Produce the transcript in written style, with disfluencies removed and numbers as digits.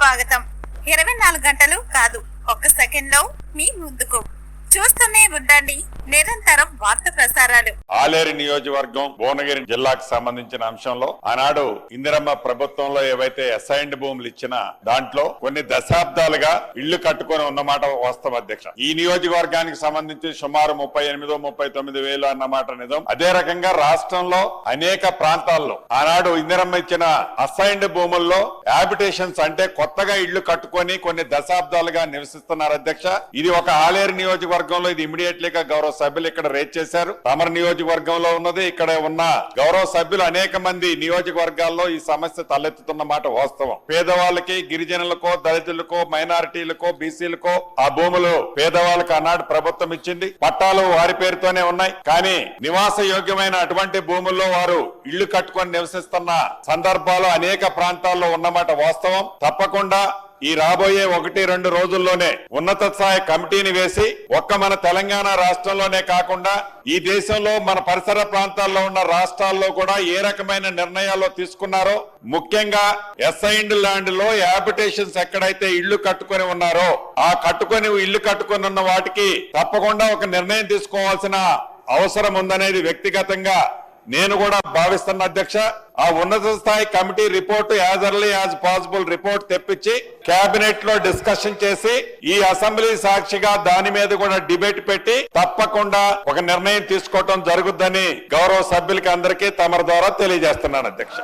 స్వాగతం. 24 గంటలు కాదు, ఒక్క సెకండ్ లో మీ ముందుకు. చూస్తూనే ఉండండి నిరంతరం వార్త ప్రసారాలు. ఆలేరు నియోజకవర్గం భువనగిరి జిల్లాకు సంబంధించిన అంశంలో ఆనాడు ఇందిరమ్మ ప్రభుత్వంలో ఏవైతే అసైన్డ్ భూములు ఇచ్చిన దాంట్లో కొన్ని దశాబ్దాలుగా ఇళ్లు కట్టుకొని ఉన్నమాట వాస్తవం అధ్యక్ష. ఈ నియోజకవర్గానికి సంబంధించి సుమారు 38-39 వేలు అన్నమాట నిజం. అదే రకంగా రాష్ట్రంలో అనేక ప్రాంతాల్లో ఆనాడు ఇందిరమ్మ ఇచ్చిన అసైన్డ్ భూముల్లో హ్యాబిటేషన్స్ అంటే కొత్తగా ఇళ్లు కట్టుకొని కొన్ని దశాబ్దాలుగా నివసిస్తున్నారు అధ్యక్ష. ఇది ఒక ఆలేరు నియోజకవర్గంలో ఇది ఇమీడియట్లీగా గౌరవ సభ్యులు ఇక్కడ రేట్ చేశారు. తమర నియోజకవర్గంలో ఉన్నది, ఇక్కడ ఉన్న గౌరవ సభ్యులు అనేక మంది నియోజకవర్గాల్లో ఈ సమస్య తలెత్తుతున్న మాట వాస్తవం. పేదవాళ్ళకి, గిరిజనులకో, దళితులకో, మైనారిటీలకో, బీసీలకో ఆ భూములు పేదవాళ్ళకి ఆనాడు ప్రభుత్వం ఇచ్చింది. పట్టాలు వారి పేరుతోనే ఉన్నాయి. కానీ నివాస యోగ్యమైన అటువంటి భూముల్లో వారు ఇళ్లు కట్టుకొని నివసిస్తున్న సందర్భాలు అనేక ప్రాంతాల్లో ఉన్నమాట వాస్తవం. తప్పకుండా ఈ రాబోయే 1-2 రోజుల్లోనే ఉన్నత స్థాయి కమిటీని వేసి ఒక్క మన తెలంగాణ రాష్ట్రంలోనే కాకుండా ఈ దేశంలో మన పరిసర ప్రాంతాల్లో ఉన్న రాష్ట్రాల్లో కూడా ఏ రకమైన నిర్ణయాలు తీసుకున్నారో, ముఖ్యంగా అసైన్డ్ ల్యాండ్ లో హ్యాబిటేషన్స్ ఎక్కడైతే ఇళ్లు కట్టుకొని ఉన్నారో ఆ ఇళ్లు కట్టుకొని ఉన్న వాటికి తప్పకుండా ఒక నిర్ణయం తీసుకోవాల్సిన అవసరం ఉందనేది వ్యక్తిగతంగా నేను కూడా భావిస్తున్న అధ్యక్ష. ఆ ఉన్నత స్థాయి committee report as early as possible report తెప్పించి కేబినెట్ లో డిస్కషన్ చేసి ఈ అసెంబ్లీ సాక్షిగా దాని మీద కూడా డిబేట్ పెట్టి తప్పకుండా ఒక నిర్ణయం తీసుకోవటం జరుగుద్దని గౌరవ సభ్యులకి అందరికీ తమరి ద్వారా తెలియజేస్తున్నాను అధ్యక్ష.